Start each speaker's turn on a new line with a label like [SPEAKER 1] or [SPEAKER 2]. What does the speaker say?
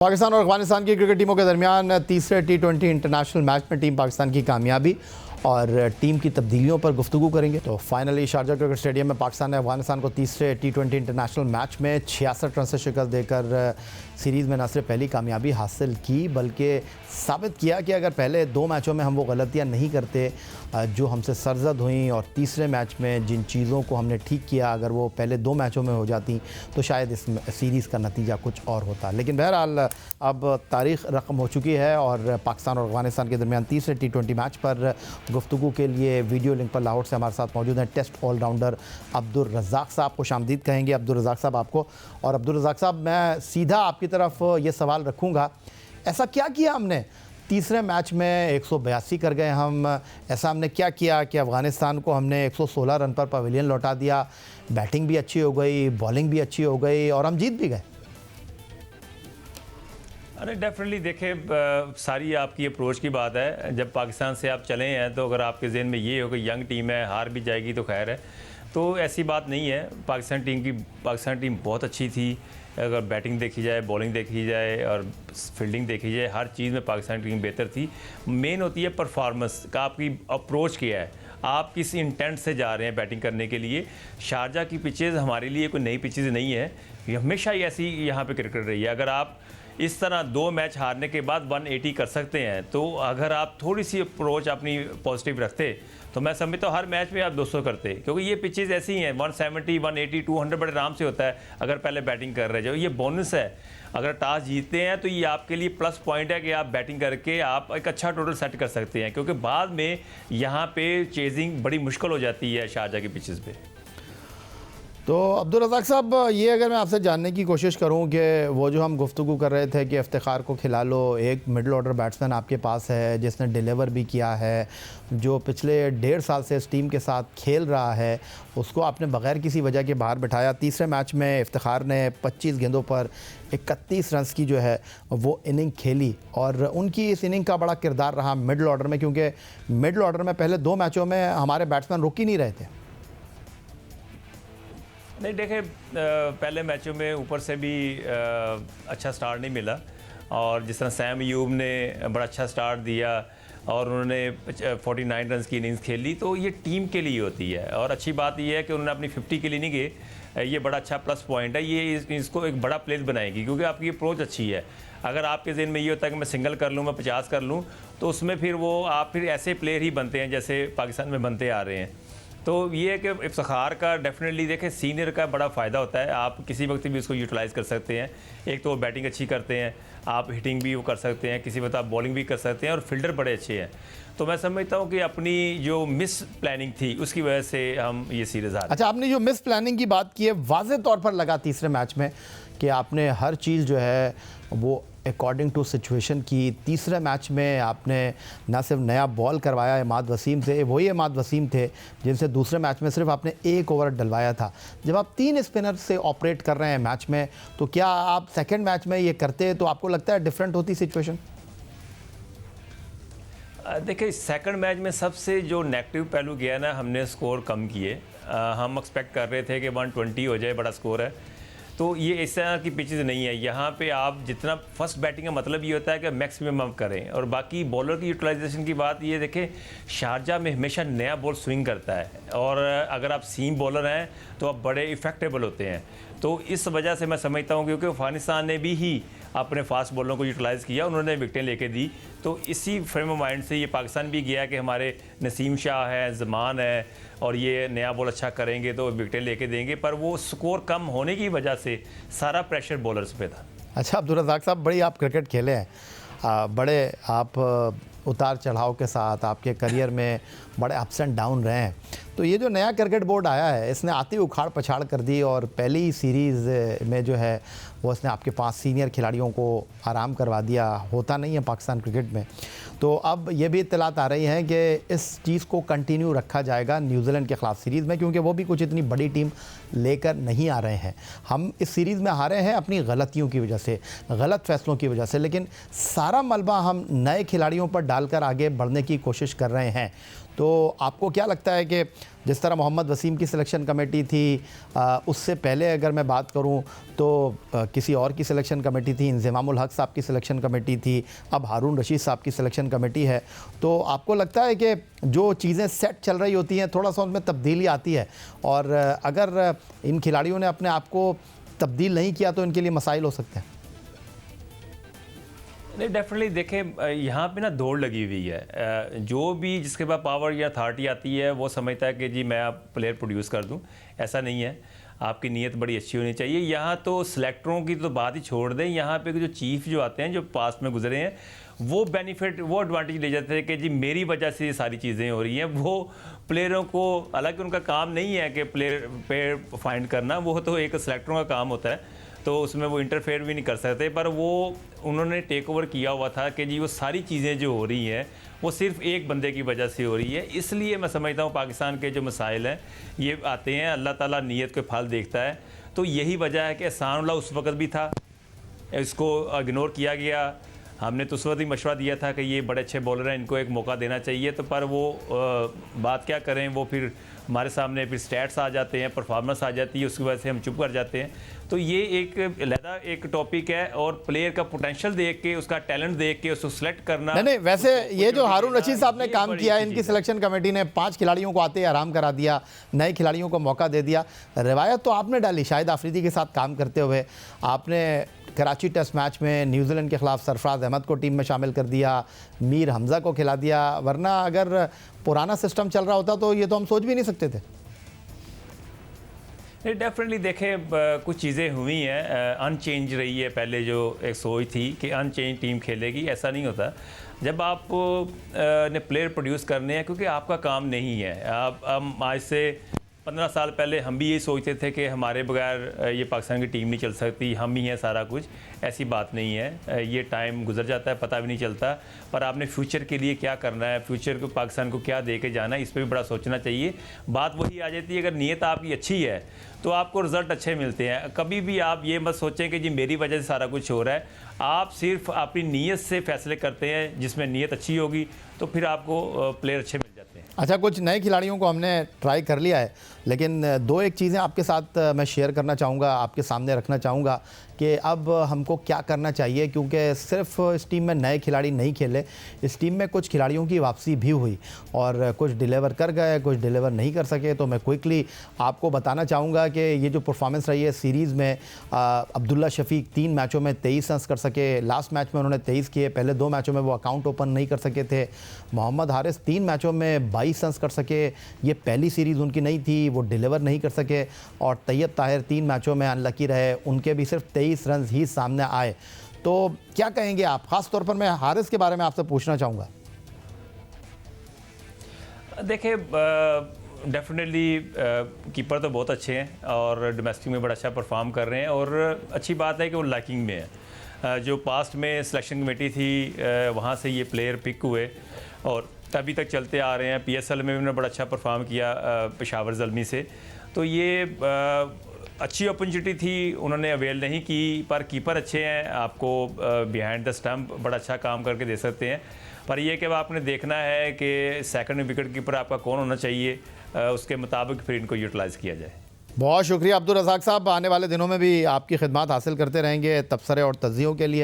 [SPEAKER 1] पाकिस्तान और अफगानिस्तान की क्रिकेट टीमों के दरमियान तीसरे T20 इंटरनेशनल मैच में टीम पाकिस्तान की कामयाबी और टीम की तब्दीलियों पर गुफ्तगू करेंगे। तो फाइनली शारजा क्रिकेट स्टेडियम में पाकिस्तान ने अफगानिस्तान को तीसरे T20 इंटरनेशनल मैच में 66 रन से शिकस्त देकर सीरीज़ में न सिर्फ पहली कामयाबी हासिल की बल्कि साबित किया कि अगर पहले दो मैचों में हम वो गलतियां नहीं करते जो हमसे सरजद हुई और तीसरे मैच में जिन चीज़ों को हमने ठीक किया अगर वो पहले दो मैचों में हो जाती तो शायद इस सीरीज़ का नतीजा कुछ और होता। लेकिन बहरहाल अब तारीख़ रकम हो चुकी है और पाकिस्तान और अफगानिस्तान के दरमियान तीसरे T20 मैच पर गुफ्तगू के लिए वीडियो लिंक पर लाहौर से हमारे साथ मौजूद हैं टेस्ट ऑलराउंडर अब्दुल रज़ाक साहब। खुशामदीद कहेंगे अब्दुल रज़ाक साहब आपको। और अब्दुल रज़ाक साहब, मैं सीधा आपकी तरफ ये सवाल रखूँगा, ऐसा क्या किया हमने तीसरे मैच में 182 कर गए हम, ऐसा हमने क्या किया कि अफ़गानिस्तान को हमने 116 रन पर पवेलियन लौटा दिया, बैटिंग भी अच्छी हो गई, बॉलिंग भी अच्छी हो गई और हम जीत भी गए?
[SPEAKER 2] अरे डेफिनेटली देखें, सारी आपकी अप्रोच की बात है। जब पाकिस्तान से आप चले हैं तो अगर आपके जहन में ये हो कि यंग टीम है, हार भी जाएगी तो खैर है, तो ऐसी बात नहीं है। पाकिस्तान टीम बहुत अच्छी थी। अगर बैटिंग देखी जाए, बॉलिंग देखी जाए और फील्डिंग देखी जाए, हर चीज़ में पाकिस्तान टीम बेहतर थी। मेन होती है परफॉर्मेंस का, आपकी अप्रोच क्या है, आप किस इंटेंट से जा रहे हैं बैटिंग करने के लिए। शारजा की पिचेज़ हमारे लिए कोई नई पिचेज़ नहीं है, ये हमेशा ही ऐसी यहाँ पे क्रिकेट रही है। अगर आप इस तरह दो मैच हारने के बाद 180 कर सकते हैं, तो अगर आप थोड़ी सी अप्रोच अपनी पॉजिटिव रखते तो मैं समझता हूँ हर मैच में आप 200 करते, क्योंकि ये पिचेज़ ऐसी हैं 170, 180, 200 बड़े आराम से होता है अगर पहले बैटिंग कर रहे जाओ। ये बोनस है, अगर टॉस जीतते हैं तो ये आपके लिए प्लस पॉइंट है कि आप बैटिंग करके आप एक अच्छा टोटल सेट कर सकते हैं, क्योंकि बाद में यहाँ पे चेजिंग बड़ी मुश्किल हो जाती है शारजा की पिचेज़ पे।
[SPEAKER 1] तो अब्दुल रज़ाक साहब, ये अगर मैं आपसे जानने की कोशिश करूं कि वो जो हम गुफ्तगू कर रहे थे कि इफ्तिखार को खिला लो, एक मिडिल ऑर्डर बैट्समैन आपके पास है जिसने डिलीवर भी किया है, जो पिछले 1.5 साल से इस टीम के साथ खेल रहा है, उसको आपने बग़ैर किसी वजह के बाहर बिठाया। तीसरे मैच में इफ्तिखार ने 25 गेंदों पर 31 रन की जो है वो इनिंग खेली और उनकी इस इनिंग का बड़ा किरदार रहा मिडिल ऑर्डर में, क्योंकि मिडिल ऑर्डर में पहले दो मैचों में हमारे बैट्समैन रुक ही नहीं रहे थे।
[SPEAKER 2] नहीं देखें, पहले मैचों में ऊपर से भी अच्छा स्टार्ट नहीं मिला, और जिस तरह सैम अयूब ने बड़ा अच्छा स्टार्ट दिया और उन्होंने 49 रन की इनिंग्स खेली, तो ये टीम के लिए होती है। और अच्छी बात ये है कि उन्होंने अपनी 50 के लिए नहीं गए, ये बड़ा अच्छा प्लस पॉइंट है। ये इसको एक बड़ा प्लेस बनाएगी, क्योंकि आपकी अप्रोच अच्छी है। अगर आपके जहन में ये होता है कि मैं सिंगल कर लूँ, मैं 50 कर लूँ, तो उसमें फिर वो आप फिर ऐसे प्लेयर ही बनते हैं जैसे पाकिस्तान में बनते आ रहे हैं। तो ये है कि इफ्तिखार का डेफिनेटली देखें, सीनियर का बड़ा फ़ायदा होता है, आप किसी वक्त भी उसको यूटिलाइज़ कर सकते हैं। एक तो वो बैटिंग अच्छी करते हैं, आप हिटिंग भी वो कर सकते हैं, किसी वक्त आप बॉलिंग भी कर सकते हैं और फील्डर बड़े अच्छे हैं। तो मैं समझता हूँ कि अपनी जो मिस प्लानिंग थी उसकी वजह से हम ये सीरीज़ हारे।
[SPEAKER 1] अच्छा, आपने जो मिस प्लानिंग की बात की है, वाज़े तौर पर लगा तीसरे मैच में कि आपने हर चीज़ जो है वो अकॉर्डिंग टू सिचुएशन की। तीसरे मैच में आपने ना सिर्फ नया बॉल करवाया इमाद वसीम से, वही इमाद वसीम थे जिनसे दूसरे मैच में सिर्फ आपने एक ओवर डलवाया था। जब आप 3 स्पिनर से ऑपरेट कर रहे हैं मैच में, तो क्या आप सेकंड मैच में ये करते तो आपको लगता है डिफरेंट होती सिचुएशन?
[SPEAKER 2] देखिए, सेकंड मैच में सबसे जो नेगेटिव पहलू गया ना, हमने स्कोर कम किए। हम एक्सपेक्ट कर रहे थे कि 120 हो जाए, बड़ा स्कोर है। तो ये इस तरह की पिचेज़ नहीं है। यहाँ पे आप जितना फर्स्ट बैटिंग का मतलब ये होता है कि मैक्सिमम आप करें, और बाकी बॉलर की यूटिलाइजेशन की बात ये देखें, शारजा में हमेशा नया बॉल स्विंग करता है, और अगर आप सीम बॉलर हैं तो आप बड़े इफेक्टेबल होते हैं। तो इस वजह से मैं समझता हूँ, क्योंकि अफगानिस्तान ने भी अपने फास्ट बॉलरों को यूटिलाइज़ किया, उन्होंने विकटें लेके दी, तो इसी फ्रेम ऑफ माइंड से ये पाकिस्तान भी गया कि हमारे नसीम शाह है, ज़मान है, और ये नया बॉल अच्छा करेंगे तो विकटें लेके देंगे। पर वो स्कोर कम होने की वजह से सारा प्रेशर बॉलर्स पे था।
[SPEAKER 1] अच्छा अब्दुल रज़ाक साहब, बड़ी आप क्रिकेट खेले हैं, बड़े आप उतार चढ़ाव के साथ आपके करियर में बड़े अप्स एंड डाउन रहे हैं। तो ये जो नया क्रिकेट बोर्ड आया है, इसने आती उखाड़ पछाड़ कर दी और पहली सीरीज़ में जो है वो इसने आपके 5 सीनियर खिलाड़ियों को आराम करवा दिया। होता नहीं है पाकिस्तान क्रिकेट में। तो अब ये भी इत्तलात आ रही हैं कि इस चीज़ को कंटिन्यू रखा जाएगा न्यूजीलैंड के ख़िलाफ़ सीरीज़ में, क्योंकि वो भी कुछ इतनी बड़ी टीम लेकर नहीं आ रहे हैं। हम इस सीरीज़ में हारे हैं अपनी गलतियों की वजह से, गलत फ़ैसलों की वजह से, लेकिन सारा मलबा हम नए खिलाड़ियों पर डालकर आगे बढ़ने की कोशिश कर रहे हैं। तो आपको क्या लगता है कि जिस तरह मोहम्मद वसीम की सिलेक्शन कमेटी थी, उससे पहले अगर मैं बात करूं तो किसी और की सिलेक्शन कमेटी थी, इंज़मामुल हक साहब की सिलेक्शन कमेटी थी, अब हारून रशीद साहब की सिलेक्शन कमेटी है, तो आपको लगता है कि जो चीज़ें सेट चल रही होती हैं थोड़ा सा उनमें तब्दीली आती है, और अगर इन खिलाड़ियों ने अपने आप को तब्दील नहीं किया तो इनके लिए मसाइल हो सकते हैं?
[SPEAKER 2] नहीं, डेफिनेटली देखें, यहाँ पे ना दौड़ लगी हुई है। जो भी जिसके पास पावर या अथॉरिटी आती है वो समझता है कि जी मैं आप प्लेयर प्रोड्यूस कर दूँ। ऐसा नहीं है, आपकी नीयत बड़ी अच्छी होनी चाहिए। यहाँ तो सिलेक्टरों की तो बात ही छोड़ दें, यहाँ पे जो चीफ जो आते हैं, जो पास्ट में गुजरे हैं, वो बेनिफिट, वो एडवांटेज ले जाते हैं कि जी मेरी वजह से ये सारी चीज़ें हो रही हैं। वो प्लेयरों को, हालांकि उनका काम नहीं है कि प्लेयर फाइंड करना, वो तो एक सिलेक्टरों का काम होता है, तो उसमें वो इंटरफेयर भी नहीं कर सकते, पर वो उन्होंने टेक ओवर किया हुआ था कि जी वो सारी चीज़ें जो हो रही हैं वो सिर्फ एक बंदे की वजह से हो रही है। इसलिए मैं समझता हूँ पाकिस्तान के जो मसाइल हैं ये आते हैं, अल्लाह ताला नीयत के फल देखता है। तो यही वजह है कि एहसानुल्लाह उस वक्त भी था, इसको इग्नोर किया गया। हमने तो उस वक्त ही मशवरा दिया था कि ये बड़े अच्छे बॉलर हैं, इनको एक मौका देना चाहिए, तो पर वो बात क्या करें, वो फिर हमारे सामने फिर स्टैट्स आ जाते हैं, परफॉर्मेंस आ जाती है, उसकी वजह से हम चुप कर जाते हैं। तो ये एक अलहदा एक टॉपिक है, और प्लेयर का पोटेंशियल देख के, उसका टैलेंट देख के उसको सिलेक्ट करना।
[SPEAKER 1] नहीं, वैसे ये जो हारून रशीद साहब ने काम किया है, इनकी सिलेक्शन कमेटी ने 5 खिलाड़ियों को आते आराम करा दिया, नए खिलाड़ियों को मौका दे दिया। रिवायत तो आपने डाली, शाहिद आफरीदी के साथ काम करते हुए आपने कराची टेस्ट मैच में न्यूजीलैंड के खिलाफ सरफराज अहमद को टीम में शामिल कर दिया, मीर हमजा को खिला दिया, वरना अगर पुराना सिस्टम चल रहा होता तो ये तो हम सोच भी नहीं सकते थे।
[SPEAKER 2] नहीं, डेफिनेटली देखें, कुछ चीज़ें हुई हैं, अनचेंज रही है। पहले जो एक सोच थी कि अनचेंज टीम खेलेगी, ऐसा नहीं होता। जब आप ने प्लेयर प्रोड्यूस करने हैं, क्योंकि आपका काम नहीं है। आप आज से 15 साल पहले हम भी यही सोचते थे कि हमारे बगैर ये पाकिस्तान की टीम नहीं चल सकती, हम ही हैं सारा कुछ। ऐसी बात नहीं है, ये टाइम गुजर जाता है, पता भी नहीं चलता। पर आपने फ्यूचर के लिए क्या करना है, फ्यूचर को पाकिस्तान को क्या दे के जाना है, इस पर भी बड़ा सोचना चाहिए। बात वही आ जाती है, अगर नीयत आपकी अच्छी है तो आपको रिजल्ट अच्छे मिलते हैं। कभी भी आप ये मत सोचें कि जी मेरी वजह से सारा कुछ हो रहा है। आप सिर्फ अपनी नीयत से फैसले करते हैं, जिसमें नीयत अच्छी होगी तो फिर आपको प्लेयर अच्छे मिल जाते हैं।
[SPEAKER 1] अच्छा, कुछ नए खिलाड़ियों को हमने ट्राई कर लिया है, लेकिन 2-1 चीज़ें आपके साथ मैं शेयर करना चाहूँगा, आपके सामने रखना चाहूँगा कि अब हमको क्या करना चाहिए, क्योंकि सिर्फ इस टीम में नए खिलाड़ी नहीं खेले, इस टीम में कुछ खिलाड़ियों की वापसी भी हुई और कुछ डिलीवर कर गए, कुछ डिलीवर नहीं कर सके। तो मैं क्विकली आपको बताना चाहूँगा कि ये जो परफॉर्मेंस रही है सीरीज़ में, अब्दुल्ला शफीक 3 मैचों में 23 रन्स कर सके, लास्ट मैच में उन्होंने 23 किए, पहले 2 मैचों में वो अकाउंट ओपन नहीं कर सके थे। मोहम्मद हारिस 3 मैचों में 22 रन्स कर सके, ये पहली सीरीज़ उनकी नहीं थी, वो डिलीवर नहीं कर सके। और तैयब ताहिर 3 मैचों में अनलकी रहे, उनके भी सिर्फ 23 रन ही सामने आए। तो क्या कहेंगे आप? खास तौर पर मैं हारिस के बारे में आपसे पूछना चाहूँगा।
[SPEAKER 2] देखिए, डेफिनेटली कीपर तो बहुत अच्छे हैं और डोमेस्टिक में बड़ा अच्छा परफॉर्म कर रहे हैं, और अच्छी बात है कि वो लैकिंग में है। जो पास्ट में सिलेक्शन कमेटी थी, वहाँ से ये प्लेयर पिक हुए और अभी तक चलते आ रहे हैं। PSL में उन्होंने बड़ा अच्छा परफॉर्म किया पेशावर ज़ल्मी से। तो ये अच्छी अपॉर्चुनिटी थी, उन्होंने अवेल नहीं की, पर कीपर अच्छे हैं, आपको बिहाइंड द स्टंप बड़ा अच्छा काम करके दे सकते हैं। पर यह कि आपने देखना है कि सेकंड विकेट कीपर आपका कौन होना चाहिए, उसके मुताबिक फिर इनको यूटिलाइज़ किया जाए।
[SPEAKER 1] बहुत शुक्रिया अब्दुल रज़ाक साहब, आने वाले दिनों में भी आपकी खिदमत हासिल करते रहेंगे तबसरे और तज्ज़ियों के लिए।